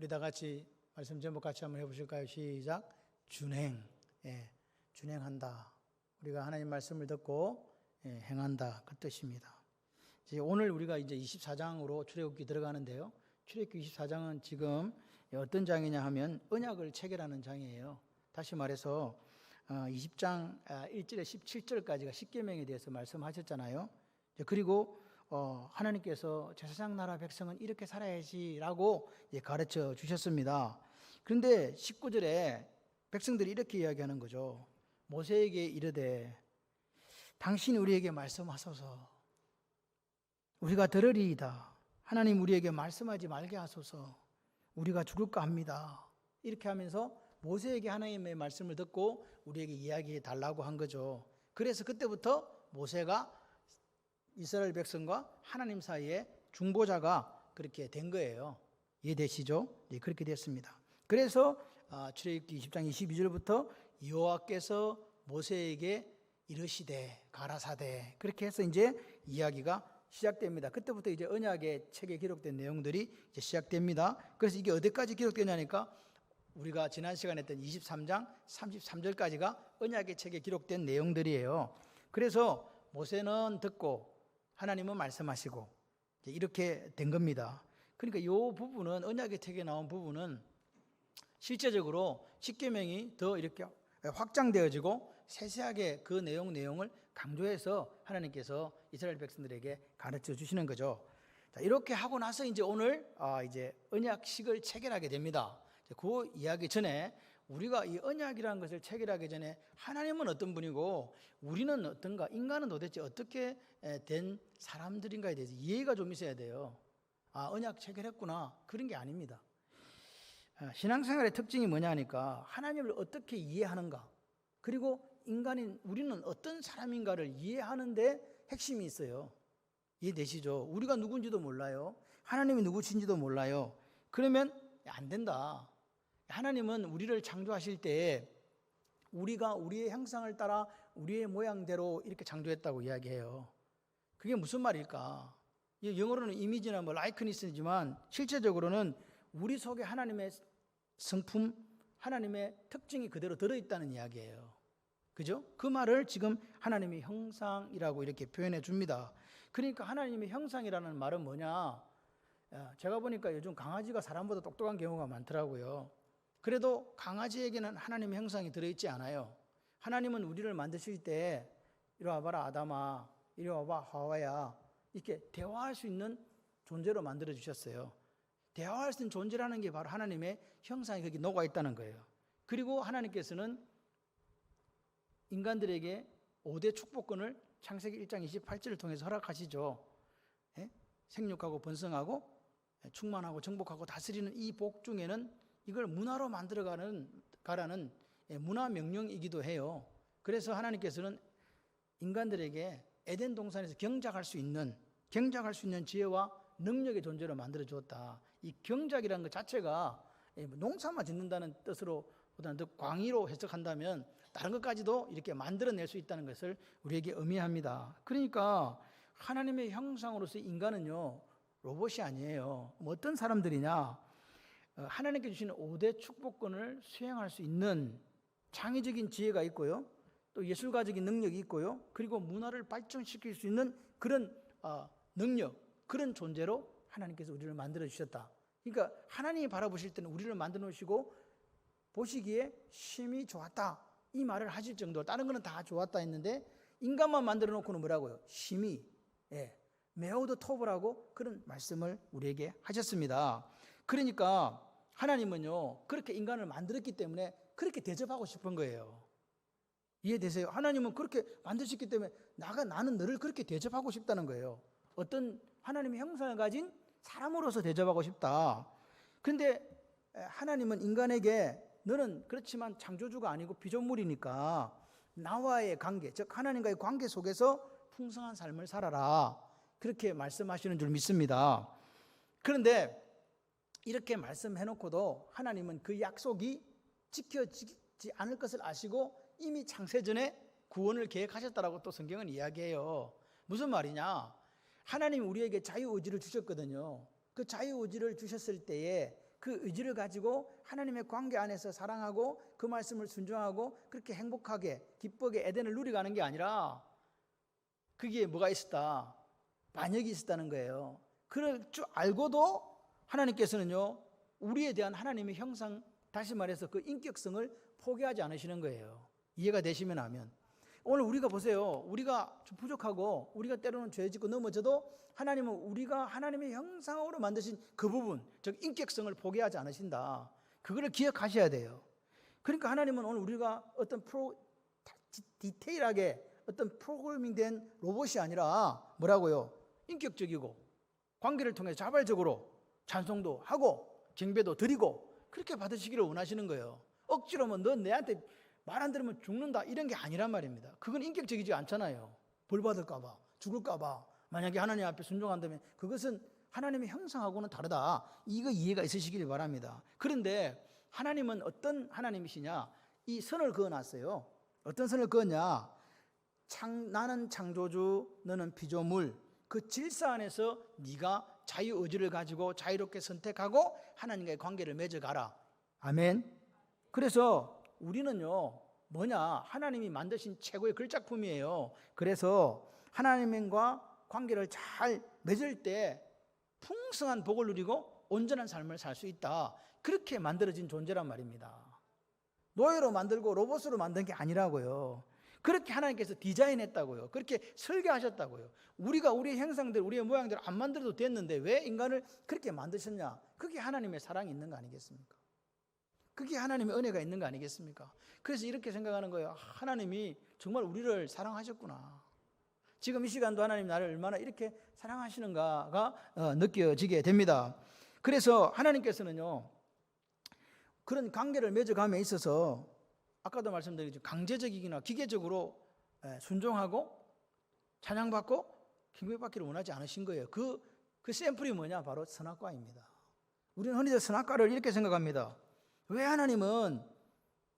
우리 다 같이 말씀 제목 같이 한번 해보실까요? 시작. 준행. 준행한다. 우리가 하나님 말씀을 듣고 행한다. 그 뜻입니다. 오늘 우리가 이제 24장으로 출애굽기 들어가는데요. 출애굽기 24장은 지금 어떤 장이냐 하면 언약을 체결하는 장이에요. 다시 말해서 20장 1절에 17절까지가 십계명에 대해서 말씀하셨잖아요. 그리고 하나님께서 제사장 나라 백성은 이렇게 살아야지라고 가르쳐 주셨습니다. 그런데 19절에 백성들이 이렇게 이야기하는 거죠. 모세에게 이르되 당신이 우리에게 말씀하소서. 우리가 들으리이다. 하나님 우리에게 말씀하지 말게 하소서. 우리가 죽을까 합니다. 이렇게 하면서 모세에게 하나님의 말씀을 듣고 우리에게 이야기해 달라고 한 거죠. 그래서 그때부터 모세가 이스라엘 백성과 하나님 사이에 중보자가 그렇게 된 거예요. 이해되시죠? 네, 그렇게 됐습니다. 그래서 출애굽기 20장 22절부터 여호와께서 모세에게 이르시되 가라사대 그렇게 해서 이제 이야기가 시작됩니다. 그때부터 이제 언약의 책에 기록된 내용들이 이제 시작됩니다. 그래서 이게 어디까지 기록되냐니까 우리가 지난 시간에 했던 23장 33절까지가 언약의 책에 기록된 내용들이에요. 그래서 모세는 듣고 하나님은 말씀하시고 이렇게 된 겁니다. 그러니까 이 부분은 언약의 책에 나온 부분은 실제적으로 십계명이 더 이렇게 확장되어지고 세세하게 그 내용을 강조해서 하나님께서 이스라엘 백성들에게 가르쳐 주시는 거죠. 자, 이렇게 하고 나서 이제 오늘 이제 언약식을 체결하게 됩니다. 그 이야기 전에 우리가 이 언약이라는 것을 체결하기 전에 하나님은 어떤 분이고 우리는 어떤가, 인간은 도대체 어떻게 된 사람들인가에 대해서 이해가 좀 있어야 돼요. 언약 체결했구나, 그런 게 아닙니다. 신앙생활의 특징이 뭐냐 하니까 하나님을 어떻게 이해하는가, 그리고 인간인 우리는 어떤 사람인가를 이해하는데 핵심이 있어요. 이해되시죠? 우리가 누군지도 몰라요. 하나님이 누구신지도 몰라요. 그러면 안 된다. 하나님은 우리를 창조하실 때 우리가 우리의 형상을 따라 우리의 모양대로 이렇게 창조했다고 이야기해요. 그게 무슨 말일까? 영어로는 이미지나 라이크니스지만 실제적으로는 우리 속에 하나님의 성품, 하나님의 특징이 그대로 들어있다는 이야기예요. 그죠? 그 말을 지금 하나님의 형상이라고 이렇게 표현해 줍니다. 그러니까 하나님의 형상이라는 말은 뭐냐? 제가 보니까 요즘 강아지가 사람보다 똑똑한 경우가 많더라고요. 그래도 강아지에게는 하나님의 형상이 들어있지 않아요. 하나님은 우리를 만드실 때 이리 와봐라 아담아, 이리 와봐 하와야, 이렇게 대화할 수 있는 존재로 만들어 주셨어요. 대화할 수 있는 존재라는 게 바로 하나님의 형상이 거기 녹아 있다는 거예요. 그리고 하나님께서는 인간들에게 5대 축복권을 창세기 1장 28절을 통해서 허락하시죠. 생육하고 번성하고 충만하고 정복하고 다스리는 이 복 중에는 이걸 문화로 만들어가라는 문화 명령이기도 해요. 그래서 하나님께서는 인간들에게 에덴 동산에서 경작할 수 있는 지혜와 능력의 존재로 만들어 주었다. 이 경작이라는 것 자체가 농사만 짓는다는 뜻으로 보다는 더 광의로 해석한다면 다른 것까지도 이렇게 만들어낼 수 있다는 것을 우리에게 의미합니다. 그러니까 하나님의 형상으로서 인간은요, 로봇이 아니에요. 어떤 사람들이냐? 하나님께 주시는 5대 축복권을 수행할 수 있는 창의적인 지혜가 있고요, 또 예술가적인 능력이 있고요, 그리고 문화를 발전시킬 수 있는 그런 능력, 그런 존재로 하나님께서 우리를 만들어 주셨다. 그러니까 하나님이 바라보실 때는 우리를 만들어 놓으시고 보시기에 심히 좋았다, 이 말을 하실 정도로, 다른 거는 다 좋았다 했는데 인간만 만들어 놓고는 뭐라고요? 심히, 매우도 톱이라고 그런 말씀을 우리에게 하셨습니다. 그러니까 하나님은요, 그렇게 인간을 만들었기 때문에 그렇게 대접하고 싶은 거예요. 이해되세요? 하나님은 그렇게 만드셨기 때문에 나는 너를 그렇게 대접하고 싶다는 거예요. 어떤 하나님의 형상을 가진 사람으로서 대접하고 싶다. 그런데 하나님은 인간에게 너는 그렇지만 창조주가 아니고 피조물이니까 나와의 관계, 즉 하나님과의 관계 속에서 풍성한 삶을 살아라, 그렇게 말씀하시는 줄 믿습니다. 그런데 이렇게 말씀해놓고도 하나님은 그 약속이 지켜지지 않을 것을 아시고 이미 창세전에 구원을 계획하셨다라고 또 성경은 이야기해요. 무슨 말이냐? 하나님이 우리에게 자유의지를 주셨거든요. 그 자유의지를 주셨을 때에 그 의지를 가지고 하나님의 관계 안에서 사랑하고 그 말씀을 순종하고 그렇게 행복하게 기쁘게 에덴을 누려가는 게 아니라 거기에 뭐가 있었다? 반역이 있었다는 거예요. 그럴 줄 알고도 하나님께서는요, 우리에 대한 하나님의 형상, 다시 말해서 그 인격성을 포기하지 않으시는 거예요. 이해가 되시면 하면. 오늘 우리가 보세요. 우리가 좀 부족하고 우리가 때로는 죄 짓고 넘어져도 하나님은 우리가 하나님의 형상으로 만드신 그 부분, 즉 인격성을 포기하지 않으신다. 그거를 기억하셔야 돼요. 그러니까 하나님은 오늘 우리가 어떤 디테일하게 어떤 프로그래밍된 로봇이 아니라 뭐라고요? 인격적이고 관계를 통해 자발적으로 찬송도 하고 경배도 드리고 그렇게 받으시기를 원하시는 거예요. 억지로면 너 내한테 말 안 들으면 죽는다 이런 게 아니란 말입니다. 그건 인격적이지 않잖아요. 벌 받을까 봐, 죽을까 봐. 만약에 하나님 앞에 순종한다면 그것은 하나님의 형상하고는 다르다. 이거 이해가 있으시길 바랍니다. 그런데 하나님은 어떤 하나님이시냐? 이 선을 그어놨어요. 어떤 선을 그었냐? 나는 창조주, 너는 피조물. 그 질서 안에서 네가 자유의지를 가지고 자유롭게 선택하고 하나님과의 관계를 맺어가라. 아멘. 그래서 우리는요, 뭐냐? 하나님이 만드신 최고의 걸작품이에요. 그래서 하나님과 관계를 잘 맺을 때 풍성한 복을 누리고 온전한 삶을 살 수 있다. 그렇게 만들어진 존재란 말입니다. 노예로 만들고 로봇으로 만든 게 아니라고요. 그렇게 하나님께서 디자인했다고요. 그렇게 설계하셨다고요. 우리가 우리의 형상들, 우리의 모양대로 안 만들어도 됐는데 왜 인간을 그렇게 만드셨냐? 그게 하나님의 사랑이 있는 거 아니겠습니까? 그게 하나님의 은혜가 있는 거 아니겠습니까? 그래서 이렇게 생각하는 거예요. 하나님이 정말 우리를 사랑하셨구나. 지금 이 시간도 하나님 나를 얼마나 이렇게 사랑하시는가가 느껴지게 됩니다. 그래서 하나님께서는요, 그런 관계를 맺어감에 있어서 아까도 말씀드렸죠. 강제적이거나 기계적으로 순종하고 찬양받고 경배받기를 원하지 않으신 거예요. 그 샘플이 뭐냐? 바로 선악과입니다. 우리는 흔히들 선악과를 이렇게 생각합니다. 왜 하나님은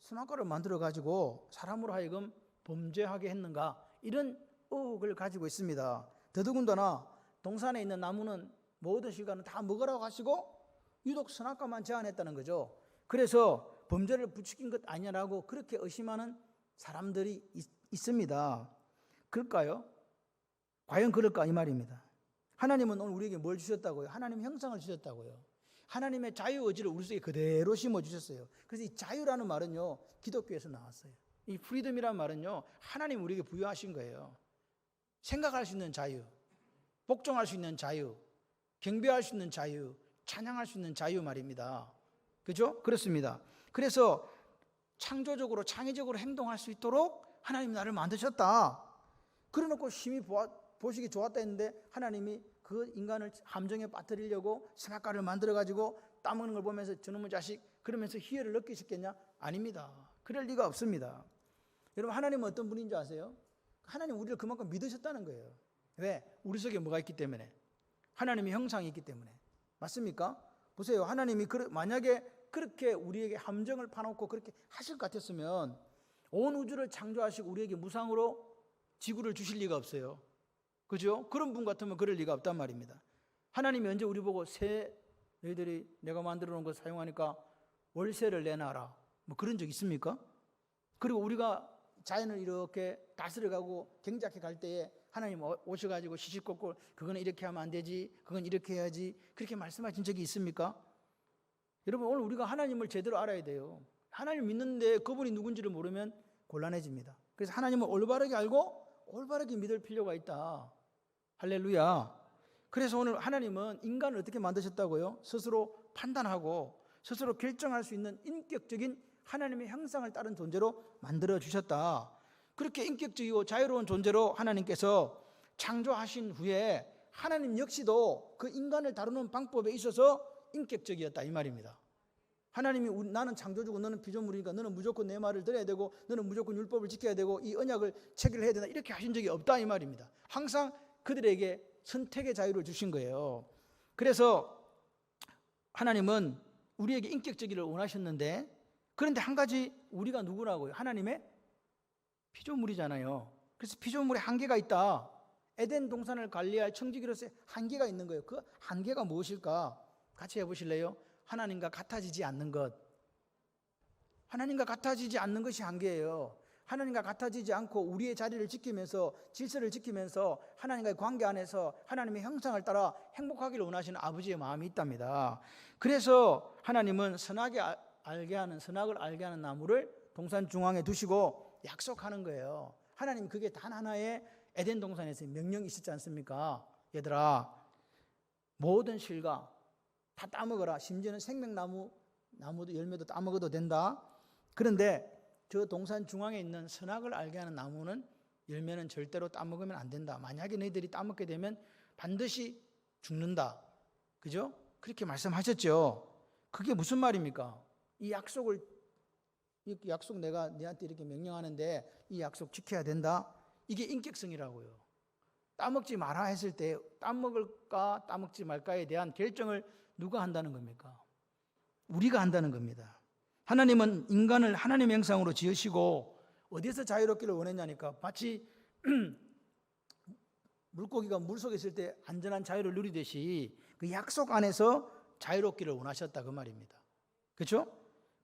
선악과를 만들어가지고 사람으로 하여금 범죄하게 했는가? 이런 의혹을 가지고 있습니다. 더더군다나 동산에 있는 나무는 모든 실과는 다 먹으라고 하시고 유독 선악과만 제한했다는 거죠. 그래서 범죄를 부추긴 것 아니냐라고 그렇게 의심하는 사람들이 있습니다. 그럴까요? 과연 그럴까? 이 말입니다. 하나님은 오늘 우리에게 뭘 주셨다고요? 하나님의 형상을 주셨다고요. 하나님의 자유의지를 우리 속에 그대로 심어주셨어요. 그래서 이 자유라는 말은요, 기독교에서 나왔어요. 이 프리덤이라는 말은요, 하나님 우리에게 부여하신 거예요. 생각할 수 있는 자유, 복종할 수 있는 자유, 경배할 수 있는 자유, 찬양할 수 있는 자유 말입니다. 그죠? 그렇습니다. 그래서 창조적으로 창의적으로 행동할 수 있도록 하나님이 나를 만드셨다. 그래놓고 심히 보시기 좋았다 했는데 하나님이 그 인간을 함정에 빠뜨리려고 선악과를 만들어가지고 따먹는 걸 보면서 저놈의 자식 그러면서 희열을 느끼셨겠냐? 아닙니다. 그럴 리가 없습니다. 여러분, 하나님은 어떤 분인지 아세요? 하나님 우리를 그만큼 믿으셨다는 거예요. 왜? 우리 속에 뭐가 있기 때문에? 하나님의 형상이 있기 때문에. 맞습니까? 보세요. 하나님이 만약에 그렇게 우리에게 함정을 파놓고 그렇게 하실 것 같았으면 온 우주를 창조하시고 우리에게 무상으로 지구를 주실 리가 없어요. 그죠? 그런 분 같으면 그럴 리가 없단 말입니다. 하나님이 언제 우리 보고 너희들이 내가 만들어 놓은 거 사용하니까 월세를 내놔라. 뭐 그런 적 있습니까? 그리고 우리가 자연을 이렇게 다스려가고 경작해 갈 때에 하나님 오셔가지고 시시콜콜 그거는 이렇게 하면 안 되지, 그건 이렇게 해야지, 그렇게 말씀하신 적이 있습니까? 여러분, 오늘 우리가 하나님을 제대로 알아야 돼요. 하나님 믿는데 그분이 누군지를 모르면 곤란해집니다. 그래서 하나님을 올바르게 알고 올바르게 믿을 필요가 있다. 할렐루야. 그래서 오늘 하나님은 인간을 어떻게 만드셨다고요? 스스로 판단하고 스스로 결정할 수 있는 인격적인 하나님의 형상을 따른 존재로 만들어 주셨다. 그렇게 인격적이고 자유로운 존재로 하나님께서 창조하신 후에 하나님 역시도 그 인간을 다루는 방법에 있어서 인격적이었다 이 말입니다. 하나님이 나는 창조주고 너는 피조물이니까 너는 무조건 내 말을 들어야 되고 너는 무조건 율법을 지켜야 되고 이 언약을 체결해야 된다 이렇게 하신 적이 없다 이 말입니다. 항상 그들에게 선택의 자유를 주신 거예요. 그래서 하나님은 우리에게 인격적이를 원하셨는데 그런데 한 가지 우리가 누구라고요? 하나님의 피조물이잖아요. 그래서 피조물에 한계가 있다. 에덴 동산을 관리할 청지기로서의 한계가 있는 거예요. 그 한계가 무엇일까? 같이 해보실래요? 하나님과 같아지지 않는 것. 하나님과 같아지지 않는 것이 한계예요. 하나님과 같아지지 않고 우리의 자리를 지키면서 질서를 지키면서 하나님과의 관계 안에서 하나님의 형상을 따라 행복하기를 원하시는 아버지의 마음이 있답니다. 그래서 하나님은 선악을 알게 하는 나무를 동산 중앙에 두시고 약속하는 거예요. 하나님 그게 단 하나의 에덴 동산에서 명령이 있었지 않습니까? 얘들아, 모든 실과 다 따먹어라. 심지어는 생명나무도 열매도 따먹어도 된다. 그런데 저 동산 중앙에 있는 선악을 알게 하는 나무는 열매는 절대로 따먹으면 안 된다. 만약에 너희들이 따먹게 되면 반드시 죽는다. 그죠? 그렇게 말씀하셨죠. 그게 무슨 말입니까? 이 약속 내가 너한테 이렇게 명령하는데 이 약속 지켜야 된다. 이게 인격성이라고요. 따먹지 마라 했을 때 따먹을까 따먹지 말까에 대한 결정을 누가 한다는 겁니까? 우리가 한다는 겁니다. 하나님은 인간을 하나님의 형상으로 지으시고 어디서 자유롭기를 원했냐니까 마치 물고기가 물속에 있을 때 안전한 자유를 누리듯이 그 약속 안에서 자유롭기를 원하셨다 그 말입니다. 그렇죠?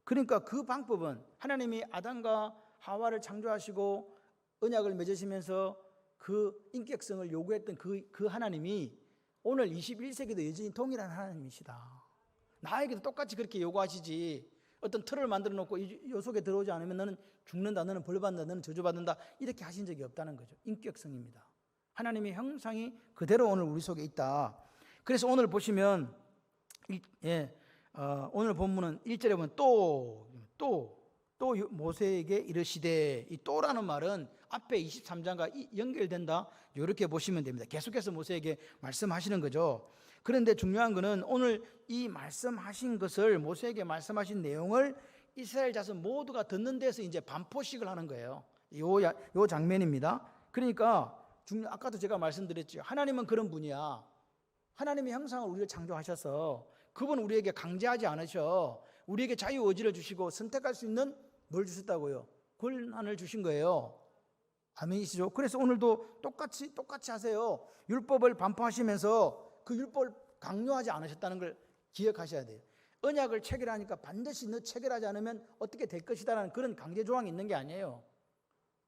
그러니까 그 방법은 하나님이 아담과 하와를 창조하시고 언약을 맺으시면서 그 인격성을 요구했던 그 하나님이 오늘 21세기도 여전히 동일한 하나님이시다. 나에게도 똑같이 그렇게 요구하시지. 어떤 틀을 만들어 놓고 이 속에 들어오지 않으면 너는 죽는다, 너는 벌받는다, 너는 저주받는다 이렇게 하신 적이 없다는 거죠. 인격성입니다. 하나님의 형상이 그대로 오늘 우리 속에 있다. 그래서 오늘 보시면 오늘 본문은 1절에 보면 또 모세에게 이르시되, 이 또라는 말은 앞에 23장과 연결된다 이렇게 보시면 됩니다. 계속해서 모세에게 말씀하시는 거죠. 그런데 중요한 것은 오늘 이 말씀하신 것을, 모세에게 말씀하신 내용을 이스라엘 자손 모두가 듣는 데서 이제 반포식을 하는 거예요. 요 장면입니다. 그러니까 아까도 제가 말씀드렸죠. 하나님은 그런 분이야. 하나님의 형상을 우리를 창조하셔서 그분은 우리에게 강제하지 않으셔. 우리에게 자유의지를 주시고 선택할 수 있는 뭘 주셨다고요? 권한을 주신 거예요. 아멘이시죠? 그래서 오늘도 똑같이 하세요. 율법을 반포하시면서 그 율법을 강요하지 않으셨다는 걸 기억하셔야 돼요. 언약을 체결하니까 반드시 너 체결하지 않으면 어떻게 될 것이다라는 그런 강제 조항이 있는 게 아니에요.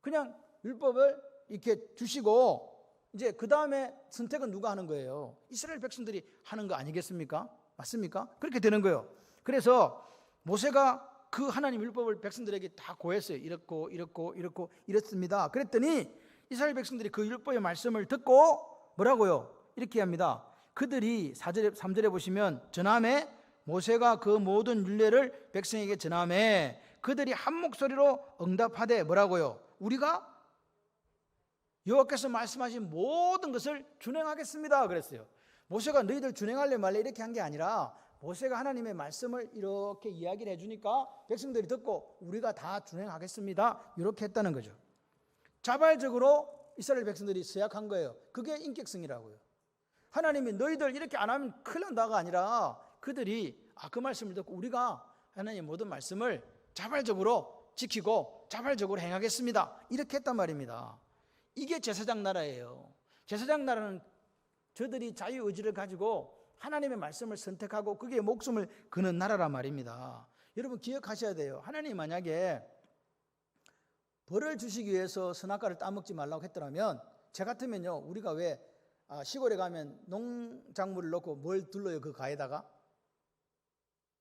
그냥 율법을 이렇게 주시고 이제 그 다음에 선택은 누가 하는 거예요? 이스라엘 백성들이 하는 거 아니겠습니까? 맞습니까? 그렇게 되는 거예요. 그래서 모세가 그 하나님 율법을 백성들에게 다 고했어요. 이렇고 이렇습니다. 그랬더니 이스라엘 백성들이 그 율법의 말씀을 듣고 뭐라고요? 이렇게 합니다. 그들이 3절에 보시면 전함에 모세가 그 모든 율례를 백성에게 전함에 그들이 한 목소리로 응답하되 뭐라고요? 우리가 여호와께서 말씀하신 모든 것을 준행하겠습니다 그랬어요. 모세가 너희들 준행할래 말래 이렇게 한 게 아니라 모세가 하나님의 말씀을 이렇게 이야기를 해주니까 백성들이 듣고 우리가 다 준행하겠습니다 이렇게 했다는 거죠. 자발적으로 이스라엘 백성들이 서약한 거예요. 그게 인격성이라고요. 하나님이 너희들 이렇게 안 하면 큰일 난다가 아니라 그들이 그 말씀을 듣고 우리가 하나님의 모든 말씀을 자발적으로 지키고 자발적으로 행하겠습니다 이렇게 했단 말입니다. 이게 제사장 나라예요. 제사장 나라는 저들이 자유의지를 가지고 하나님의 말씀을 선택하고 그게 목숨을 거는 나라란 말입니다. 여러분 기억하셔야 돼요. 하나님이 만약에 벌을 주시기 위해서 선악과를 따먹지 말라고 했더라면 제 같으면요, 우리가 왜 시골에 가면 농작물을 넣고 뭘 둘러요? 그 가에다가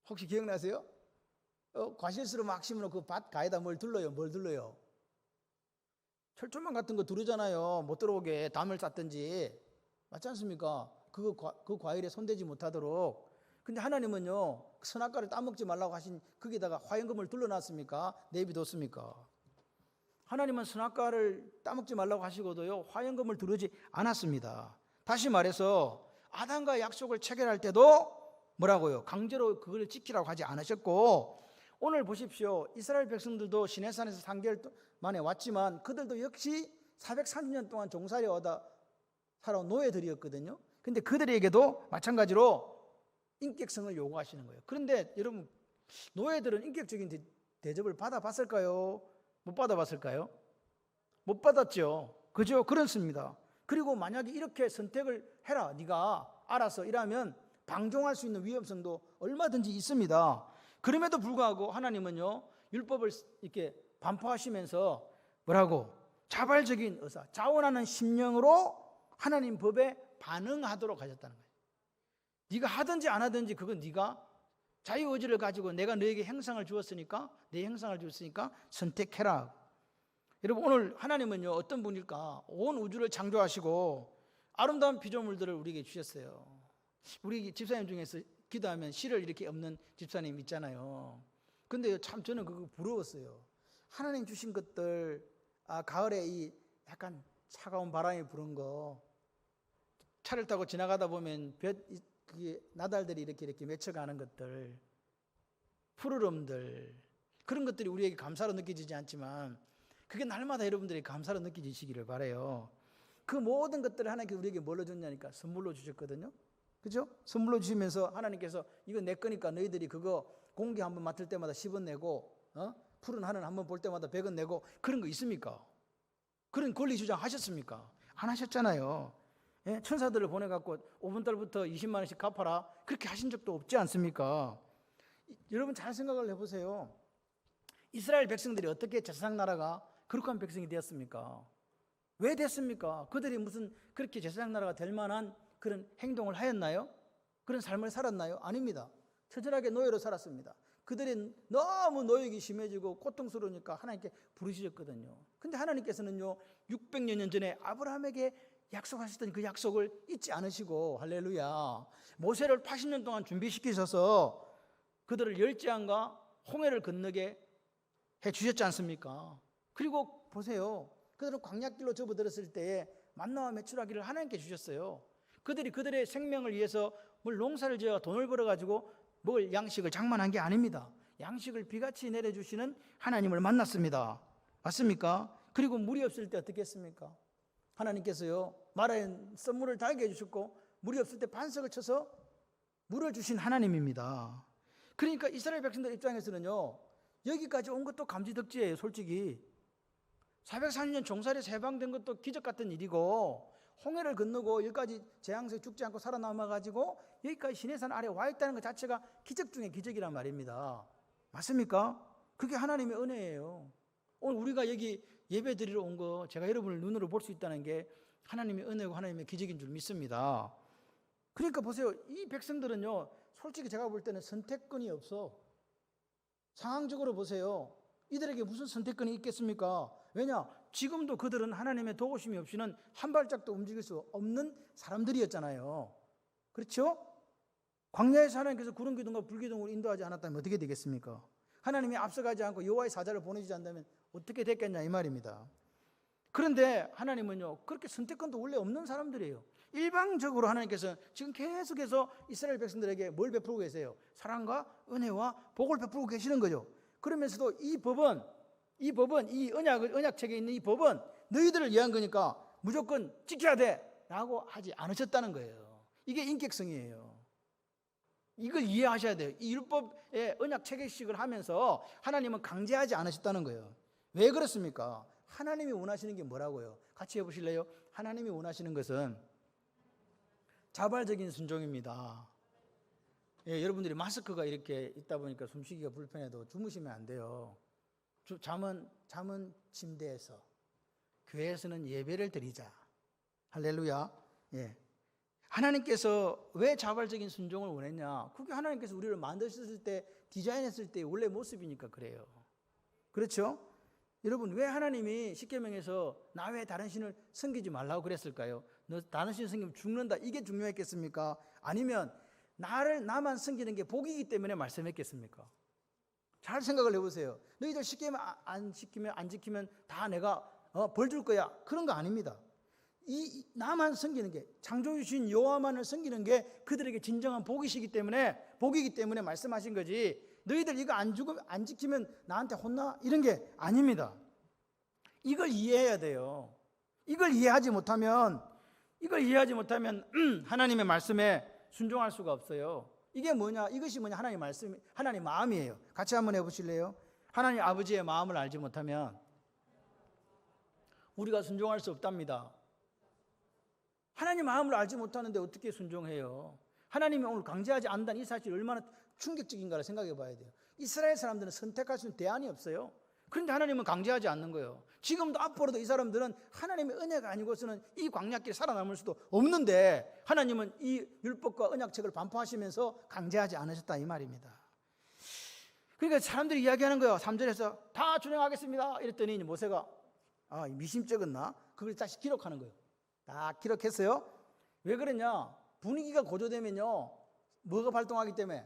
혹시 기억나세요? 과실수로 막 심어놓고 그 밭 가에다 뭘 둘러요? 철조망 같은 거 두르잖아요. 못 들어오게 담을 쌌든지. 맞지 않습니까? 그 과일에 손대지 못하도록. 근데 하나님은요, 선악과를 따먹지 말라고 하신 거기다가 화염금을 둘러놨습니까? 내비뒀습니까? 하나님은 선악과를 따먹지 말라고 하시고도요, 화염금을 두르지 않았습니다. 다시 말해서 아담과 약속을 체결할 때도 뭐라고요? 강제로 그걸 지키라고 하지 않으셨고, 오늘 보십시오. 이스라엘 백성들도 시내산에서 3개월 만에 왔지만 그들도 역시 430년 동안 종살이 하다 살아온 노예들이었거든요. 근데 그들에게도 마찬가지로 인격성을 요구하시는 거예요. 그런데 여러분, 노예들은 인격적인 대접을 받아봤을까요? 못 받아봤을까요? 못 받았죠. 그죠? 그렇습니다. 그리고 만약에 이렇게 선택을 해라, 네가 알아서 이라면 방종할 수 있는 위험성도 얼마든지 있습니다. 그럼에도 불구하고 하나님은요, 율법을 이렇게 반포하시면서 뭐라고? 자발적인 의사, 자원하는 심령으로 하나님 법에 반응하도록 하셨다는 거예요. 네가 하든지 안 하든지 그건 네가 자유의지를 가지고 내가 너에게 형상을 주었으니까, 내 형상을 주었으니까 선택해라. 여러분, 오늘 하나님은요, 어떤 분일까? 온 우주를 창조하시고 아름다운 피조물들을 우리에게 주셨어요. 우리 집사님 중에서 기도하면 실을 이렇게 엎는 집사님 있잖아요. 근데 참 저는 그거 부러웠어요. 하나님 주신 것들, 가을에 이 약간 차가운 바람이 부는 거, 차를 타고 지나가다 보면 나달들이 이렇게 맺혀가는 것들, 푸르름들, 그런 것들이 우리에게 감사로 느껴지지 않지만 그게 날마다 여러분들이 감사로 느껴지시기를 바라요. 그 모든 것들을 하나님께서 우리에게 뭘로 줬냐니까 선물로 주셨거든요. 그죠? 선물로 주시면서 하나님께서 이거 내 거니까 너희들이 그거 공기 한번 맡을 때마다 10원 내고, 푸른 하늘 한번 볼 때마다 100원 내고, 그런 거 있습니까? 그런 권리 주장하셨습니까? 안 하셨잖아요. 예? 천사들을 보내갖고 5분 달부터 20만 원씩 갚아라, 그렇게 하신 적도 없지 않습니까? 여러분 잘 생각을 해보세요. 이스라엘 백성들이 어떻게 제사장 나라가 거룩한 백성이 되었습니까? 왜 됐습니까? 그들이 무슨 그렇게 제사장 나라가 될 만한 그런 행동을 하였나요? 그런 삶을 살았나요? 아닙니다. 처절하게 노예로 살았습니다. 그들이 너무 노역이 심해지고 고통스러우니까 하나님께 부르시셨거든요. 근데 하나님께서는요, 600여 년 전에 아브라함에게 약속하셨던 그 약속을 잊지 않으시고, 할렐루야, 모세를 80년 동안 준비시키셔서 그들을 열지양과 홍해를 건너게 해주셨지 않습니까? 그리고 보세요, 그들은 광야길로 접어들었을 때에 만나와 메추라기를 하나님께 주셨어요. 그들이 그들의 생명을 위해서 뭘 농사를 지어 돈을 벌어가지고 먹을 양식을 장만한 게 아닙니다. 양식을 비같이 내려주시는 하나님을 만났습니다. 맞습니까? 그리고 물이 없을 때 어떻게 했습니까? 하나님께서요, 마라에 썬물을 달게 해주셨고, 물이 없을 때 반석을 쳐서 물을 주신 하나님입니다. 그러니까 이스라엘 백성들 입장에서는요, 여기까지 온 것도 감지덕지예요. 솔직히 440년 종살이에서 해방된 것도 기적 같은 일이고, 홍해를 건너고 여기까지 재앙석에 죽지 않고 살아남아가지고 여기까지 시내산 아래 와 있다는 것 자체가 기적 중에 기적이란 말입니다. 맞습니까? 그게 하나님의 은혜예요. 오늘 우리가 여기 예배 드리러 온 거, 제가 여러분을 눈으로 볼 수 있다는 게 하나님의 은혜고 하나님의 기적인 줄 믿습니다. 그러니까 보세요, 이 백성들은요, 솔직히 제가 볼 때는 선택권이 없어. 상황적으로 보세요. 이들에게 무슨 선택권이 있겠습니까? 왜냐? 지금도 그들은 하나님의 도우심이 없이는 한 발짝도 움직일 수 없는 사람들이었잖아요. 그렇죠? 광야에서 하나님께서 구름 기둥과 불 기둥으로 인도하지 않았다면 어떻게 되겠습니까? 하나님이 앞서가지 않고 여호와의 사자를 보내주지 않다면 어떻게 됐겠냐, 이 말입니다. 그런데 하나님은요, 그렇게 선택권도 원래 없는 사람들이에요. 일방적으로 하나님께서 지금 계속해서 이스라엘 백성들에게 뭘 베풀고 계세요? 사랑과 은혜와 복을 베풀고 계시는 거죠. 그러면서도 이 법은 이 언약책에 있는 이 법은 너희들을 위한 거니까 무조건 지켜야 돼 라고 하지 않으셨다는 거예요. 이게 인격성이에요. 이걸 이해하셔야 돼요. 이 율법의 언약 체계식을 하면서 하나님은 강제하지 않으셨다는 거예요. 왜 그렇습니까? 하나님이 원하시는 게 뭐라고요? 같이 해보실래요? 하나님이 원하시는 것은 자발적인 순종입니다. 예, 여러분들이 마스크가 이렇게 있다 보니까 숨쉬기가 불편해도 주무시면 안 돼요. 잠은 침대에서, 교회에서는 예배를 드리자. 할렐루야. 예. 하나님께서 왜 자발적인 순종을 원했냐? 그게 하나님께서 우리를 만드셨을 때, 디자인했을 때 원래 모습이니까 그래요. 그렇죠? 여러분, 왜 하나님이 십계명에서 나 외에 다른 신을 섬기지 말라고 그랬을까요? 너 다른 신 섬기면 죽는다, 이게 중요했겠습니까? 아니면 나만 섬기는 게 복이기 때문에 말씀했겠습니까? 잘 생각을 해보세요. 너희들 십계명 안 지키면 다 내가 벌 줄 거야, 그런 거 아닙니다. 나만 섬기는 게, 창조주신 여호와만을 섬기는 게 그들에게 진정한 복이기 때문에 말씀하신 거지, 너희들 이거 안 지키면 나한테 혼나, 이런 게 아닙니다. 이걸 이해해야 돼요. 이걸 이해하지 못하면 하나님의 말씀에 순종할 수가 없어요. 이게 뭐냐? 이것이 뭐냐? 하나님 말씀, 하나님 마음이에요. 같이 한번 해보실래요? 하나님 아버지의 마음을 알지 못하면 우리가 순종할 수 없답니다. 하나님 마음을 알지 못하는데 어떻게 순종해요? 하나님이 오늘 강제하지 않는다는 이 사실이 얼마나 충격적인가를 생각해 봐야 돼요. 이스라엘 사람들은 선택할 수 있는 대안이 없어요. 그런데 하나님은 강제하지 않는 거예요. 지금도 앞으로도 이 사람들은 하나님의 은혜가 아니고서는 이 광야길에 살아남을 수도 없는데 하나님은 이 율법과 언약책을 반포하시면서 강제하지 않으셨다 이 말입니다. 그러니까 사람들이 이야기하는 거예요. 3절에서 다 준행하겠습니다 이랬더니 모세가 미심 적었나? 그걸 다시 기록하는 거예요. 다 기록했어요. 왜 그러냐? 분위기가 고조되면요 뭐가 발동하기 때문에?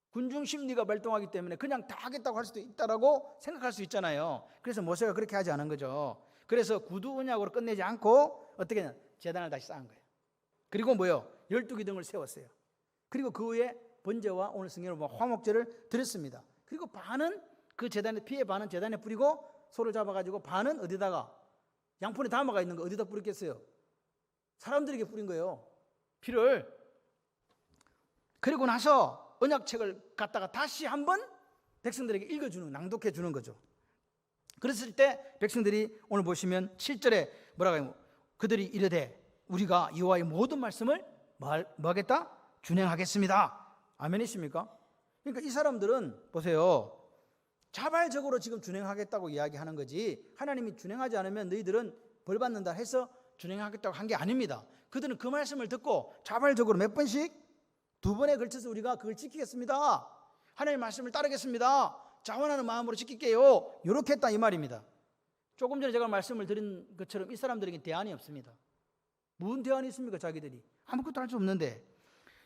군중 심리가 발동하기 때문에 그냥 다 하겠다고 할 수도 있다라고 생각할 수 있잖아요. 그래서 모세가 그렇게 하지 않은 거죠. 그래서 구두 언약으로 끝내지 않고 어떻게 했냐? 제단을 다시 쌓은 거예요. 그리고 12기둥을 세웠어요. 그리고 그 후에 번제와 오늘 성경으로 화목제를 드렸습니다. 그리고 반은 그 제단의 피의 반은 제단에 뿌리고 소를 잡아가지고 반은 어디다가 양푼에 담아가 있는 거 어디다 뿌렸겠어요? 사람들에게 뿌린 거예요. 피를. 그리고 나서 언약책을 갖다가 다시 한번 백성들에게 읽어주는, 낭독해 주는 거죠. 그랬을 때 백성들이 오늘 보시면 7절에 뭐라고 해요? 그들이 이르되 우리가 여호와의 모든 말씀을 뭐 하겠다? 준행하겠습니다. 아멘이십니까? 그러니까 이 사람들은 보세요. 자발적으로 지금 준행하겠다고 이야기하는 거지 하나님이 준행하지 않으면 너희들은 벌 받는다 해서 준행하겠다고 한 게 아닙니다. 그들은 그 말씀을 듣고 자발적으로 몇 번씩 2번에 걸쳐서 우리가 그걸 지키겠습니다. 하나님의 말씀을 따르겠습니다. 자원하는 마음으로 지킬게요. 이렇게 했다 이 말입니다. 조금 전에 제가 말씀을 드린 것처럼 이 사람들에게 대안이 없습니다. 무슨 대안이 있습니까? 자기들이 아무것도 할 수 없는데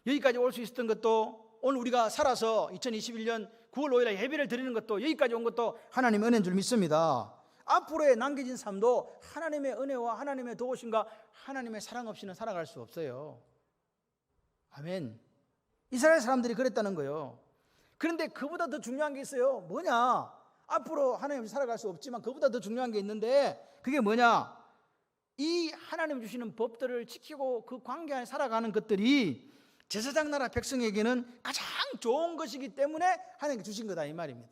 여기까지 올 수 있었던 것도 오늘 우리가 살아서 2021년 9월 5일에 예배를 드리는 것도 여기까지 온 것도 하나님의 은혜인 줄 믿습니다. 앞으로의 남겨진 삶도 하나님의 은혜와 하나님의 도우심과 하나님의 사랑 없이는 살아갈 수 없어요. 아멘. 이스라엘 사람들이 그랬다는 거예요. 그런데 그보다 더 중요한 게 있어요. 뭐냐? 앞으로 하나님 살아갈 수 없지만 그보다 더 중요한 게 있는데 그게 뭐냐? 이 하나님 주시는 법들을 지키고 그 관계 안에 살아가는 것들이 제사장 나라 백성에게는 가장 좋은 것이기 때문에 하나님께 주신 거다 이 말입니다.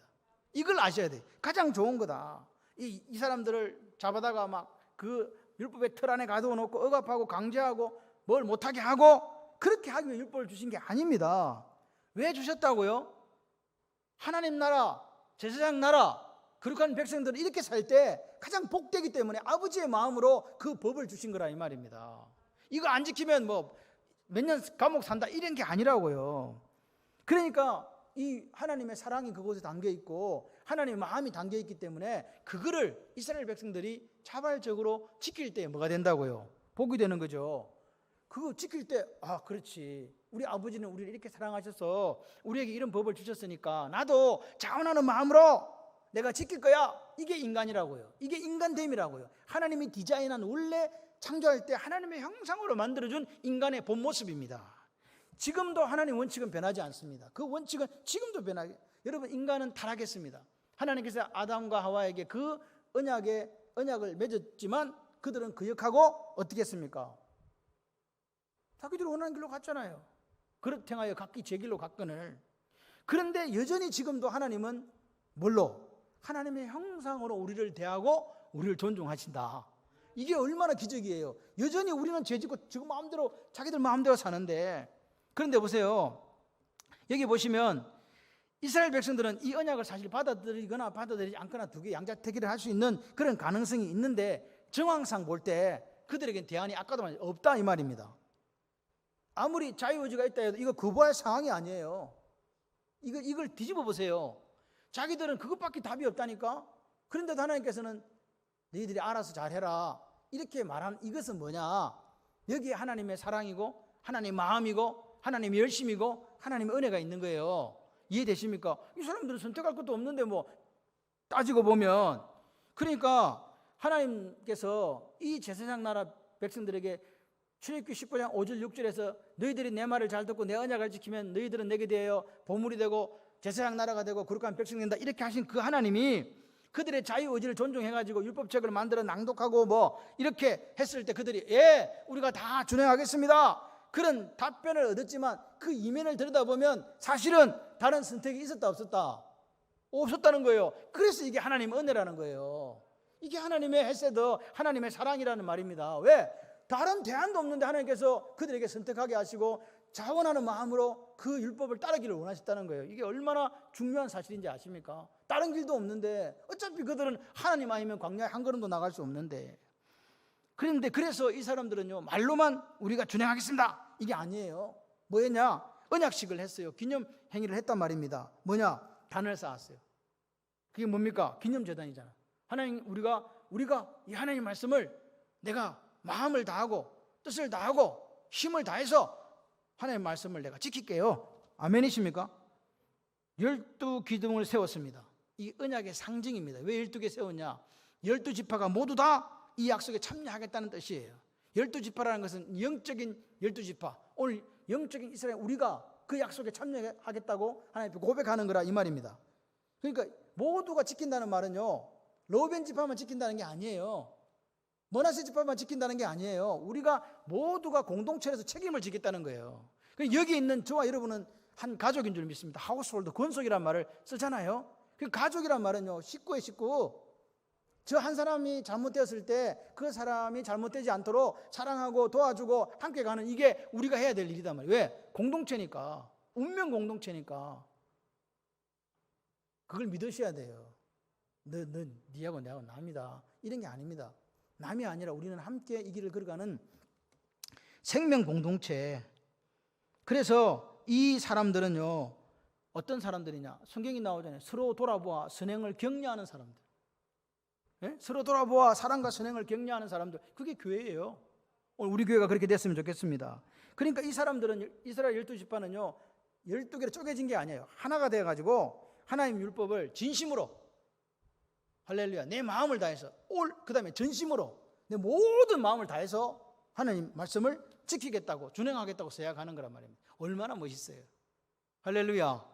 이걸 아셔야 돼요. 가장 좋은 거다. 이 사람들을 잡아다가 막 그 율법의 틀 안에 가두어 놓고 억압하고 강제하고 뭘 못하게 하고 그렇게 하기 위해 율법을 주신 게 아닙니다. 왜 주셨다고요? 하나님 나라, 제사장 나라, 거룩한 백성들은 이렇게 살 때 가장 복되기 때문에 아버지의 마음으로 그 법을 주신 거라 이 말입니다. 이거 안 지키면 뭐 몇 년 감옥 산다 이런 게 아니라고요. 그러니까 이 하나님의 사랑이 그곳에 담겨 있고 하나님의 마음이 담겨 있기 때문에 그거를 이스라엘 백성들이 자발적으로 지킬 때 뭐가 된다고요? 복이 되는 거죠. 그거 지킬 때 그렇지. 우리 아버지는 우리를 이렇게 사랑하셔서 우리에게 이런 법을 주셨으니까 나도 자원하는 마음으로 내가 지킬 거야. 이게 인간이라고요. 이게 인간됨이라고요. 하나님이 디자인한 원래 창조할 때 하나님의 형상으로 만들어준 인간의 본 모습입니다. 지금도 하나님 원칙은 변하지 않습니다. 그 원칙은 지금도 변하게. 여러분 인간은 타락했습니다. 하나님께서 아담과 하와에게 그 언약을 맺었지만 그들은 거역하고 어떻게 했습니까? 자기들이 원하는 길로 갔잖아요. 그렇게 행하여 각기 제 길로 갔거늘. 그런데 여전히 지금도 하나님은 뭘로? 하나님의 형상으로 우리를 대하고 우리를 존중하신다. 이게 얼마나 기적이에요. 여전히 우리는 죄짓고 지금 마음대로 자기들 마음대로 사는데 그런데 보세요. 여기 보시면 이스라엘 백성들은 이 언약을 사실 받아들이거나 받아들이지 않거나 두 개 양자택일을 할 수 있는 그런 가능성이 있는데 정황상 볼 때 그들에겐 대안이 아까도 말했지만 없다 이 말입니다. 아무리 자유의지가 있다 해도 이거 거부할 상황이 아니에요. 이걸 뒤집어 보세요. 자기들은 그것밖에 답이 없다니까. 그런데도 하나님께서는 너희들이 알아서 잘해라 이렇게 말한 이것은 뭐냐? 여기에 하나님의 사랑이고 하나님의 마음이고 하나님의 열심이고 하나님의 은혜가 있는 거예요. 이해되십니까? 이 사람들은 선택할 것도 없는데 뭐 따지고 보면 그러니까 하나님께서 이 제사장 나라 백성들에게 출애굽기 19장 5절 6절에서 너희들이 내 말을 잘 듣고 내 언약을 지키면 너희들은 내게 대하여 보물이 되고 제사장 나라가 되고 거룩한 백성이 된다 이렇게 하신 그 하나님이 그들의 자유의지를 존중해가지고 율법책을 만들어 낭독하고 뭐 이렇게 했을 때 그들이 우리가 다 준행하겠습니다 그런 답변을 얻었지만 그 이면을 들여다보면 사실은 다른 선택이 있었다 없었다? 없었다는 거예요. 그래서 이게 하나님의 은혜라는 거예요. 이게 하나님의 헤세드, 하나님의 사랑이라는 말입니다. 왜? 다른 대안도 없는데 하나님께서 그들에게 선택하게 하시고 자원하는 마음으로 그 율법을 따르기를 원하셨다는 거예요. 이게 얼마나 중요한 사실인지 아십니까? 다른 길도 없는데 어차피 그들은 하나님 아니면 광야에 한 걸음도 나갈 수 없는데, 그런데 그래서 이 사람들은요, 말로만 우리가 준행하겠습니다 이게 아니에요. 뭐였냐? 언약식을 했어요. 기념 행위를 했단 말입니다. 뭐냐? 단을 쌓았어요. 그게 뭡니까? 기념재단이잖아. 하나님, 우리가 이 하나님 말씀을 내가 마음을 다하고 뜻을 다하고 힘을 다해서 하나님 말씀을 내가 지킬게요. 아멘이십니까? 12기둥을 세웠습니다. 이 언약의 상징입니다. 왜 12개 세웠냐? 12지파가 모두 다 이 약속에 참여하겠다는 뜻이에요. 12지파라는 것은 영적인 12지파, 오늘 영적인 이스라엘, 우리가 그 약속에 참여하겠다고 하나님 고백하는 거라 이 말입니다. 그러니까 모두가 지킨다는 말은요, 로벤 지파만 지킨다는 게 아니에요. 므낫세 지파만 지킨다는 게 아니에요. 우리가 모두가 공동체에서 책임을 지겠다는 거예요. 여기 있는 저와 여러분은 한 가족인 줄 믿습니다. 하우스홀드, 권속이란 말을 쓰잖아요. 그 가족이란 말은요, 식구의 식구. 저 한 사람이 잘못되었을 때 그 사람이 잘못되지 않도록 사랑하고 도와주고 함께 가는, 이게 우리가 해야 될 일이단 말이에요. 왜? 공동체니까. 운명 공동체니까. 그걸 믿으셔야 돼요. 니하고 내하고 남이다, 이런 게 아닙니다. 남이 아니라 우리는 함께 이 길을 걸어가는 생명 공동체. 그래서 이 사람들은요, 어떤 사람들이냐? 성경이 나오잖아요. 서로 돌아보아 선행을 격려하는 사람들. 네? 서로 돌아보아 사랑과 선행을 격려하는 사람들. 그게 교회예요. 오늘 우리 교회가 그렇게 됐으면 좋겠습니다. 그러니까 이 사람들은, 이스라엘 12지파는요 12개로 쪼개진 게 아니에요. 하나가 되어가지고 하나님 율법을 진심으로, 할렐루야, 내 마음을 다해서, 그 다음에 전심으로 내 모든 마음을 다해서 하나님 말씀을 지키겠다고, 준행하겠다고 서약하는 거란 말입니다. 얼마나 멋있어요. 할렐루야.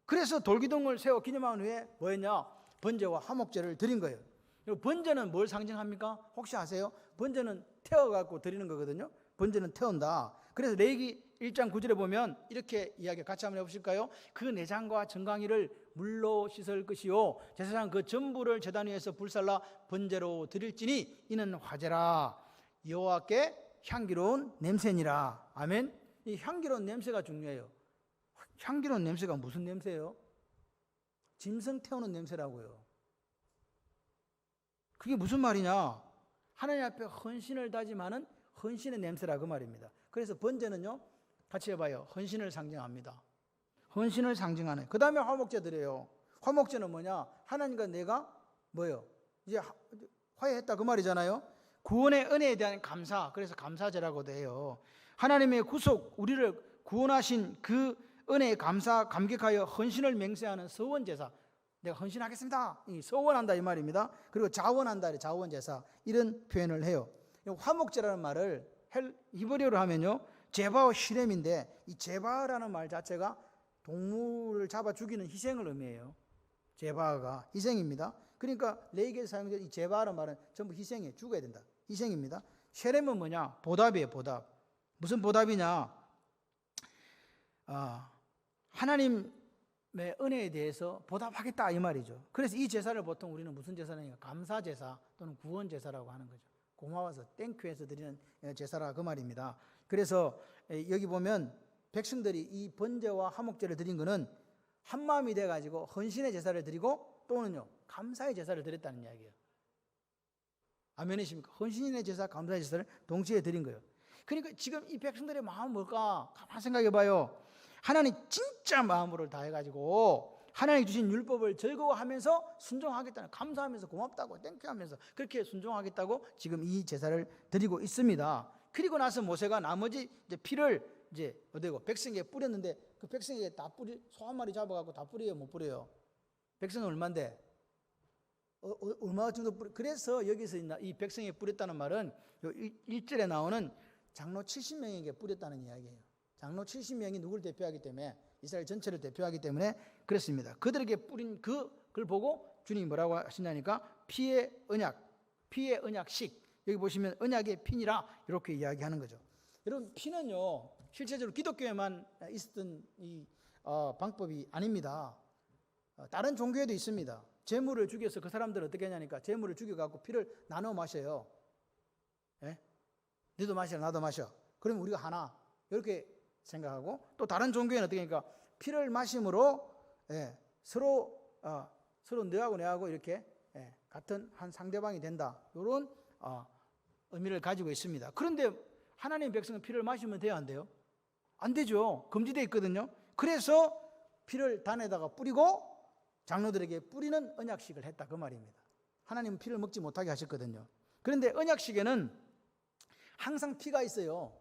그래서 돌기둥을 세워 기념한 후에 뭐였냐? 번제와 화목제를 드린 거예요. 번제는 뭘 상징합니까? 혹시 아세요? 번제는 태워갖고 드리는 거거든요. 번제는 태운다. 그래서 레위기 1장 9절에 보면 이렇게 이야기 같이 한번 해보실까요? 그 내장과 정강이를 물로 씻을 것이요 제사장 그 전부를 제단 위에서 불살라 번제로 드릴지니 이는 화제라, 여호와께 향기로운 냄새니라. 아멘. 이 향기로운 냄새가 중요해요. 향기로운 냄새가 무슨 냄새예요? 짐승 태우는 냄새라고요. 그게 무슨 말이냐? 하나님 앞에 헌신을 다짐하는 헌신의 냄새라 그 말입니다. 그래서 번제는요, 같이 해봐요. 헌신을 상징합니다. 헌신을 상징하는. 그 다음에 화목제 드려요. 화목제는 뭐냐? 하나님과 내가 뭐예요? 이제 화해했다 그 말이잖아요. 구원의 은혜에 대한 감사. 그래서 감사제라고도 해요. 하나님의 구속, 우리를 구원하신 그 은혜에 감격하여 헌신을 맹세하는 서원제사. 내가 헌신하겠습니다, 서원한다 이 말입니다. 그리고 자원한다, 자원제사, 이런 표현을 해요. 화목제라는 말을 히브리어로 하면요 제바와 시렘인데, 이 제바라는 말 자체가 동물을 잡아 죽이는 희생을 의미해요. 제바가 희생입니다. 그러니까 레위기에서 사용된 이 제바라는 말은 전부 희생이에요. 죽어야 된다, 희생입니다. 시렘은 뭐냐? 보답이에요. 보답. 무슨 보답이냐? 하나님의 은혜에 대해서 보답하겠다 이 말이죠. 그래서 이 제사를 보통 우리는 무슨 제사냐? 감사제사 또는 구원제사라고 하는 거죠. 고마워서 땡큐해서 드리는 제사라 그 말입니다. 그래서 여기 보면 백성들이 이 번제와 화목제를 드린 거는 한 마음이 돼가지고 헌신의 제사를 드리고 또는요 감사의 제사를 드렸다는 이야기예요. 아멘이십니까? 헌신의 제사, 감사의 제사를 동시에 드린 거예요. 그러니까 지금 이 백성들의 마음은 뭘까? 가만히 생각해 봐요. 하나님 진짜 마음으로 다해가지고 하나님 주신 율법을 즐거워하면서 순종하겠다는, 감사하면서 고맙다고 땡큐하면서 그렇게 순종하겠다고 지금 이 제사를 드리고 있습니다. 그리고 나서 모세가 나머지 이제 피를 이제 어디고 백성에게 뿌렸는데, 그 백성에게 다 소 한 마리 잡아갖고 다 뿌려요, 못 뿌려요? 백성은 얼마인데? 얼마 정도 뿌려? 그래서 여기서 이 백성에게 뿌렸다는 말은 1절에 나오는 장로 70명에게 뿌렸다는 이야기예요. 장로 70명이 누구를 대표하기 때문에, 이스라엘 전체를 대표하기 때문에 그렇습니다. 그들에게 뿌린 그걸 보고 주님이 뭐라고 하시냐니까 피의 언약식. 여기 보시면 언약의 피니라 이렇게 이야기하는 거죠. 여러분, 피는요 실제적으로 기독교에만 있었던 이 방법이 아닙니다. 다른 종교에도 있습니다. 제물을 죽여서 그 사람들은 어떻게 하냐니까 제물을 죽여갖고 피를 나눠 마셔요. 예? 너도 마셔, 나도 마셔. 그러면 우리가 하나, 이렇게 생각하고, 또 다른 종교에는 어떻게 하니까 피를 마심으로 서로 너하고 내하고 이렇게 같은 한 상대방이 된다, 이런 의미를 가지고 있습니다. 그런데 하나님의 백성은 피를 마시면 돼요, 안 돼요? 안 되죠. 금지되어 있거든요. 그래서 피를 단에다가 뿌리고 장로들에게 뿌리는 언약식을 했다, 그 말입니다. 하나님은 피를 먹지 못하게 하셨거든요. 그런데 언약식에는 항상 피가 있어요.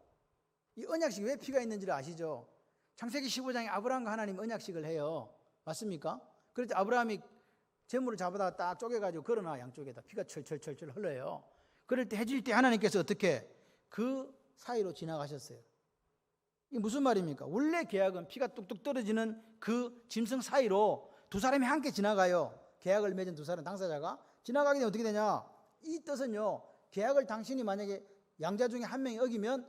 이 언약식이 왜 피가 있는지를 아시죠? 창세기 15장에 아브라함과 하나님 언약식을 해요. 맞습니까? 그럴 때 아브라함이 재물을 잡아다가 딱 쪼개가지고 걸어놔, 양쪽에다. 피가 철철철철 흘러요. 그럴 때 해질 때 하나님께서 어떻게 그 사이로 지나가셨어요. 이게 무슨 말입니까? 원래 계약은 피가 뚝뚝 떨어지는 그 짐승 사이로 두 사람이 함께 지나가요. 계약을 맺은 두 사람, 당사자가 지나가게 되면 어떻게 되냐? 이 뜻은요, 계약을 당신이 만약에 양자 중에 한 명이 어기면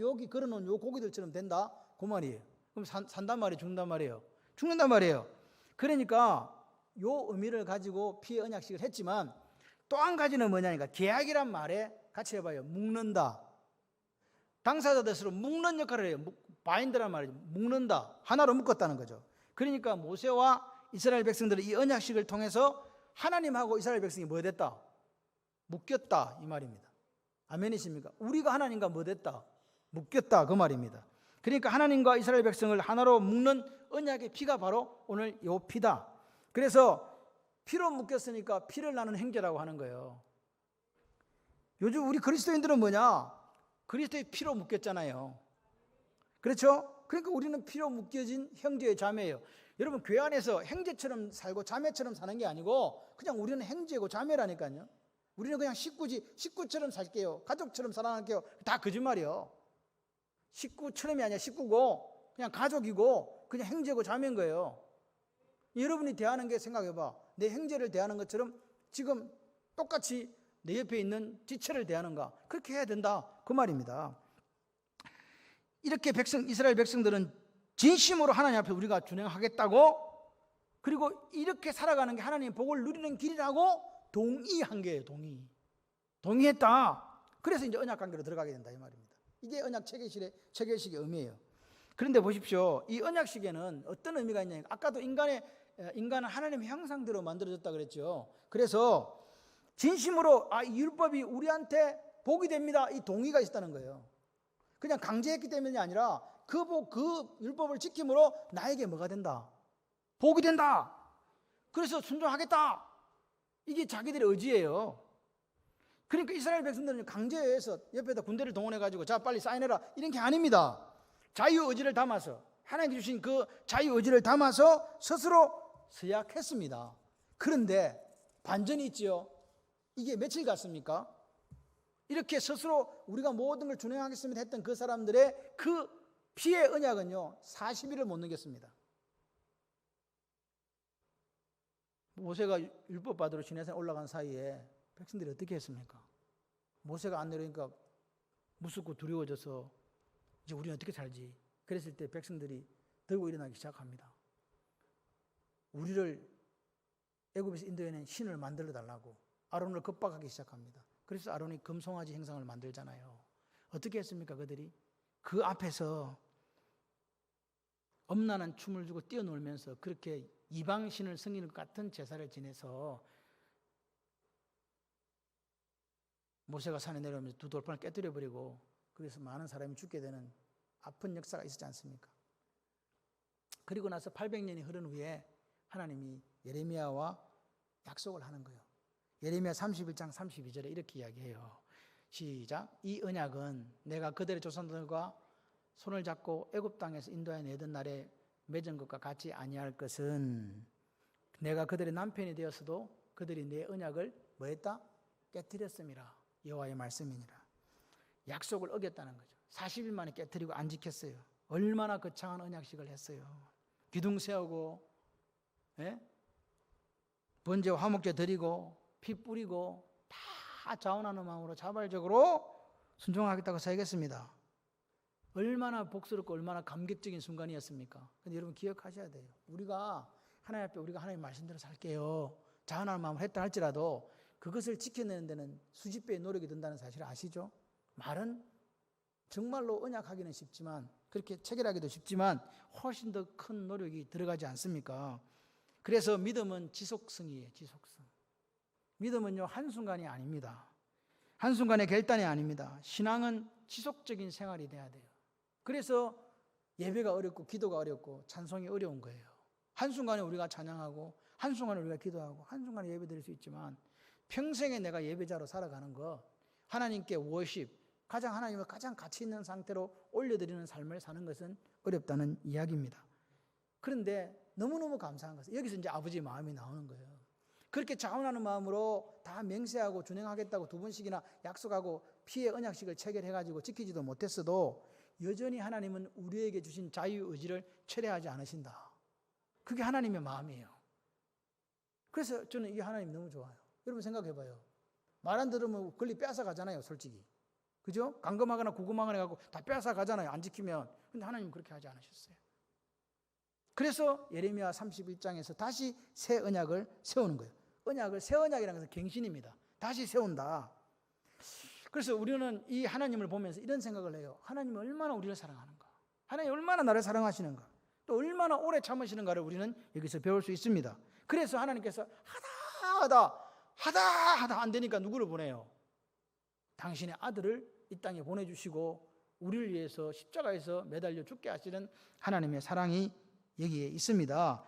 여기 걸어놓은 요 고기들처럼 된다, 그 말이에요. 그럼 산단 말이에요, 죽는단 말이에요? 죽는단 말이에요. 그러니까 요 의미를 가지고 피의 언약식을 했지만, 또 한 가지는 뭐냐니까, 계약이란 말에 같이 해봐요. 묶는다. 당사자들 서로 묶는 역할을 해요. 바인드란 말이죠. 묶는다. 하나로 묶었다는 거죠. 그러니까 모세와 이스라엘 백성들은 이 언약식을 통해서 하나님하고 이스라엘 백성이 뭐 됐다? 묶였다, 이 말입니다. 아멘이십니까? 우리가 하나님과 뭐 됐다? 묶였다, 그 말입니다. 그러니까 하나님과 이스라엘 백성을 하나로 묶는 언약의 피가 바로 오늘 요 피다. 그래서 피로 묶였으니까 피를 나는 형제라고 하는 거예요. 요즘 우리 그리스도인들은 뭐냐? 그리스도의 피로 묶였잖아요. 그렇죠? 그러니까 우리는 피로 묶여진 형제의 자매예요. 여러분, 교회 안에서 형제처럼 살고 자매처럼 사는 게 아니고 그냥 우리는 형제고 자매라니까요. 우리는 그냥 식구처럼 살게요, 가족처럼 살아갈게요. 다 거짓말이에요. 식구처럼이 아니라 식구고 그냥 가족이고 그냥 형제고 자매인 거예요. 여러분이 대하는 게, 생각해봐. 내 형제를 대하는 것처럼 지금 똑같이 내 옆에 있는 지체를 대하는가, 그렇게 해야 된다, 그 말입니다. 이렇게 이스라엘 백성들은 진심으로 하나님 앞에 우리가 준행하겠다고, 그리고 이렇게 살아가는 게 하나님의 복을 누리는 길이라고 동의한 거예요. 동의했다. 그래서 이제 언약 관계로 들어가게 된다, 이 말입니다. 이게 언약 체결식의 의미예요. 그런데 보십시오, 이 언약식에는 어떤 의미가 있냐. 아까도 인간은 하나님의 형상대로 만들어졌다 그랬죠. 그래서 진심으로 이 율법이 우리한테 복이 됩니다, 이 동의가 있었다는 거예요. 그냥 강제했기 때문이 아니라 그 율법을 지킴으로 나에게 뭐가 된다? 복이 된다. 그래서 순종하겠다. 이게 자기들의 의지예요. 그러니까 이스라엘 백성들은 강제해서 옆에다 군대를 동원해가지고 자 빨리 사인해라, 이런 게 아닙니다. 자유의지를 담아서, 하나님께 주신 그 자유의지를 담아서 스스로 서약했습니다. 그런데 반전이 있지요. 이게 며칠 갔습니까? 이렇게 스스로 우리가 모든 걸 준행하겠습니다 했던 그 사람들의 그 피의 언약은요, 40일을 못 넘겼습니다. 모세가 율법 받으러 시내산에 올라간 사이에 백성들이 어떻게 했습니까? 모세가 안 내려오니까 무섭고 두려워져서 이제 우리는 어떻게 살지? 그랬을 때 백성들이 들고 일어나기 시작합니다. 우리를 애굽에서 인도해낸 신을 만들어 달라고 아론을 겁박하기 시작합니다. 그래서 아론이 금송아지 형상을 만들잖아요. 어떻게 했습니까? 그들이 그 앞에서 엄란한 춤을 주고 뛰어놀면서 그렇게 이방신을 섬기는 것 같은 제사를 지내서 모세가 산에 내려오면서 두 돌판을 깨뜨려버리고 그래서 많은 사람이 죽게 되는 아픈 역사가 있었지 않습니까? 그리고 나서 800년이 흐른 후에 하나님이 예레미야와 약속을 하는 거예요. 예레미야 31장 32절에 이렇게 이야기해요. 시작. 이 언약은 내가 그들의 조상들과 손을 잡고 애굽 땅에서 인도하여 내던 날에 맺은 것과 같이 아니할 것은, 내가 그들의 남편이 되었어도 그들이 내 언약을 뭐했다? 깨뜨렸음이라. 여호와의 말씀이니라. 약속을 어겼다는 거죠. 40일 만에 깨뜨리고 안 지켰어요. 얼마나 거창한 언약식을 했어요. 기둥 세우고 번제와 화목제 드리고 피 뿌리고 다 자원하는 마음으로 자발적으로 순종하겠다고 사역했습니다. 얼마나 복스럽고 얼마나 감격적인 순간이었습니까? 근데 여러분 기억하셔야 돼요. 우리가 하나님 앞에 우리가 하나님 말씀대로 살게요, 자원하는 마음을 했다 할지라도 그것을 지켜내는 데는 수십 배의 노력이 든다는 사실을 아시죠? 말은 정말로 언약하기는 쉽지만 그렇게 체결하기도 쉽지만 훨씬 더 큰 노력이 들어가지 않습니까? 그래서 믿음은 지속성이에요. 지속성. 믿음은요, 한순간이 아닙니다. 한순간의 결단이 아닙니다. 신앙은 지속적인 생활이 돼야 돼요. 그래서 예배가 어렵고 기도가 어렵고 찬송이 어려운 거예요. 한순간에 우리가 찬양하고 한순간에 우리가 기도하고 한순간에 예배 드릴 수 있지만 평생에 내가 예배자로 살아가는 거, 하나님께 워십, 하나님을 가장 가치 있는 상태로 올려드리는 삶을 사는 것은 어렵다는 이야기입니다. 그런데 너무너무 감사한 것은 여기서 이제 아버지의 마음이 나오는 거예요. 그렇게 자원하는 마음으로 다 맹세하고 준행하겠다고 2번씩이나 약속하고 피의 언약식을 체결해가지고 지키지도 못했어도 여전히 하나님은 우리에게 주신 자유의지를 철회하지 않으신다. 그게 하나님의 마음이에요. 그래서 저는 이 하나님 너무 좋아요. 여러분 생각해봐요. 말 안 들으면 권리 빼앗아 가잖아요, 솔직히. 그죠? 감금하거나 구금하거나 해갖고 다 빼앗아 가잖아요, 안 지키면. 근데 하나님은 그렇게 하지 않으셨어요. 그래서 예레미야 31장에서 다시 새 언약을 세우는 거예요. 새 언약이라는 것은 갱신입니다. 다시 세운다. 그래서 우리는 이 하나님을 보면서 이런 생각을 해요. 하나님이 얼마나 우리를 사랑하는가. 하나님이 얼마나 나를 사랑하시는가. 또 얼마나 오래 참으시는가를 우리는 여기서 배울 수 있습니다. 그래서 하나님께서 하다 안 되니까 누구를 보내요? 당신의 아들을 이 땅에 보내주시고 우리를 위해서 십자가에서 매달려 죽게 하시는 하나님의 사랑이 여기에 있습니다.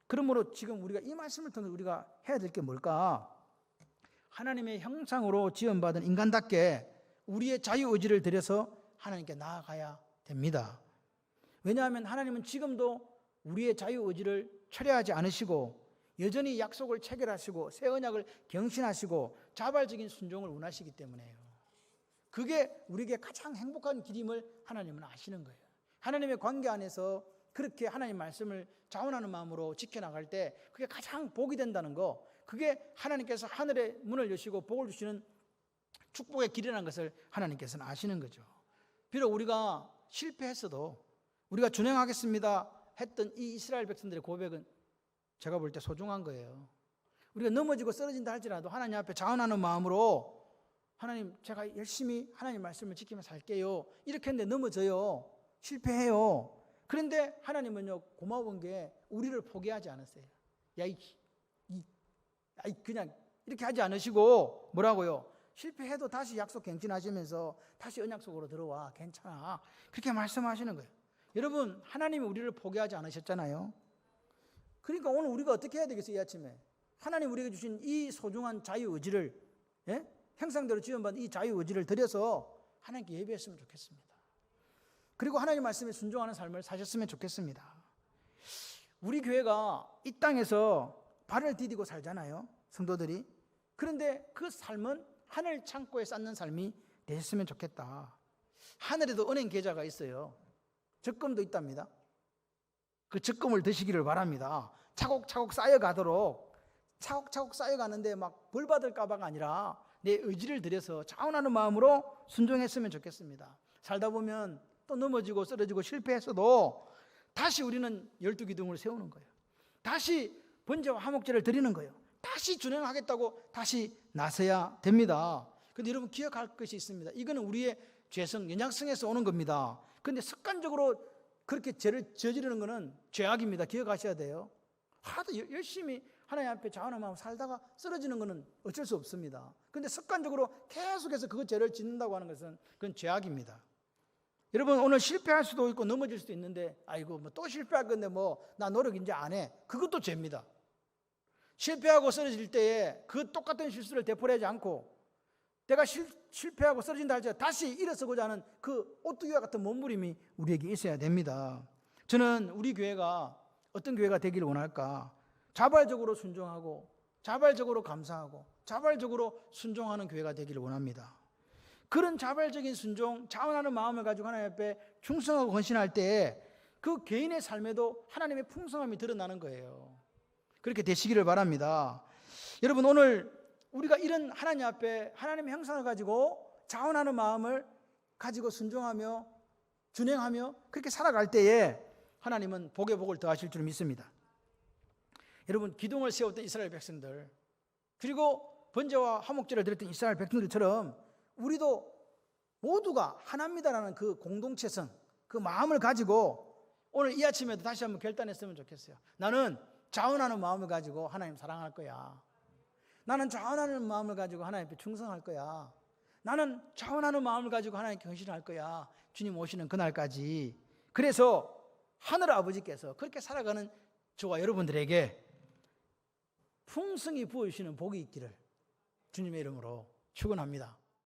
그러므로 지금 우리가 이 말씀을 통해서 우리가 해야 될 게 뭘까? 하나님의 형상으로 지음받은 인간답게 우리의 자유의지를 들여서 하나님께 나아가야 됩니다. 왜냐하면 하나님은 지금도 우리의 자유의지를 철회하지 않으시고 여전히 약속을 체결하시고 새 언약을 경신하시고 자발적인 순종을 원하시기 때문에요. 그게 우리에게 가장 행복한 길임을 하나님은 아시는 거예요. 하나님의 관계 안에서 그렇게 하나님 말씀을 자원하는 마음으로 지켜나갈 때 그게 가장 복이 된다는 거, 그게 하나님께서 하늘의 문을 여시고 복을 주시는 축복의 길이라는 것을 하나님께서는 아시는 거죠. 비록 우리가 실패했어도 우리가 준행하겠습니다 했던 이 이스라엘 백성들의 고백은 제가 볼 때 소중한 거예요. 우리가 넘어지고 쓰러진다 할지라도 하나님 앞에 자원하는 마음으로 하나님, 제가 열심히 하나님 말씀을 지키며 살게요. 이렇게 했는데 넘어져요. 실패해요. 그런데 하나님은요, 고마운 게 우리를 포기하지 않았어요. 그냥 이렇게 하지 않으시고 뭐라고요? 실패해도 다시 약속 갱신하시면서 다시 언약 속으로 들어와. 괜찮아. 그렇게 말씀하시는 거예요. 여러분, 하나님이 우리를 포기하지 않으셨잖아요. 그러니까 오늘 우리가 어떻게 해야 되겠어요? 이 아침에 하나님 우리에게 주신 이 소중한 자유의지를, 형상대로 지음받은 이 자유의지를 들여서 하나님께 예배했으면 좋겠습니다. 그리고 하나님 말씀에 순종하는 삶을 사셨으면 좋겠습니다. 우리 교회가 이 땅에서 발을 디디고 살잖아요, 성도들이. 그런데 그 삶은 하늘 창고에 쌓는 삶이 되셨으면 좋겠다. 하늘에도 은행 계좌가 있어요. 적금도 있답니다. 그 적금을 드시기를 바랍니다. 차곡차곡 쌓여가도록, 차곡차곡 쌓여가는데 막 벌 받을까 봐가 아니라 내 의지를 들여서 자원하는 마음으로 순종했으면 좋겠습니다. 살다 보면 또 넘어지고 쓰러지고 실패했어도 다시 우리는 12기둥을 세우는 거예요. 다시 번제와 화목제를 드리는 거예요. 다시 준행하겠다고 다시 나서야 됩니다. 그런데 여러분 기억할 것이 있습니다. 이거는 우리의 죄성, 연약성에서 오는 겁니다. 그런데 습관적으로 그렇게 죄를 저지르는 것은 죄악입니다. 기억하셔야 돼요. 하도 열심히 하나님 앞에 자원하는 마음 살다가 쓰러지는 것은 어쩔 수 없습니다. 그런데 습관적으로 계속해서 그 죄를 짓는다고 하는 것은 그건 죄악입니다. 여러분, 오늘 실패할 수도 있고 넘어질 수도 있는데 아이고 뭐 또 실패할 건데 뭐 나 노력 이제 안 해. 그것도 죄입니다. 실패하고 쓰러질 때에 그 똑같은 실수를 되풀이하지 않고 내가 실패하고 쓰러진다 할지라도 다시 일어서고자 하는 그 오뚜기와 같은 몸부림이 우리에게 있어야 됩니다. 저는 우리 교회가 어떤 교회가 되기를 원할까? 자발적으로 순종하고 자발적으로 감사하고 자발적으로 순종하는 교회가 되기를 원합니다. 그런 자발적인 순종, 자원하는 마음을 가지고 하나님 앞에 충성하고 헌신할 때 그 개인의 삶에도 하나님의 풍성함이 드러나는 거예요. 그렇게 되시기를 바랍니다. 여러분, 오늘 우리가 이런 하나님 앞에 하나님의 형상을 가지고 자원하는 마음을 가지고 순종하며 준행하며 그렇게 살아갈 때에 하나님은 복의 복을 더하실 줄 믿습니다. 여러분, 기둥을 세웠던 이스라엘 백성들, 그리고 번제와 화목제를 드렸던 이스라엘 백성들처럼 우리도 모두가 하나입니다라는 그 공동체성, 그 마음을 가지고 오늘 이 아침에도 다시 한번 결단했으면 좋겠어요. 나는 자원하는 마음을 가지고 하나님 사랑할 거야. 나는 자원하는 마음을 가지고 하나님께 충성할 거야. 나는 자원하는 마음을 가지고 하나님께 헌신할 거야. 주님 오시는 그날까지. 그래서 하늘 아버지께서 그렇게 살아가는 저와 여러분들에게 풍성히 부어주시는 복이 있기를 주님의 이름으로 축원합니다.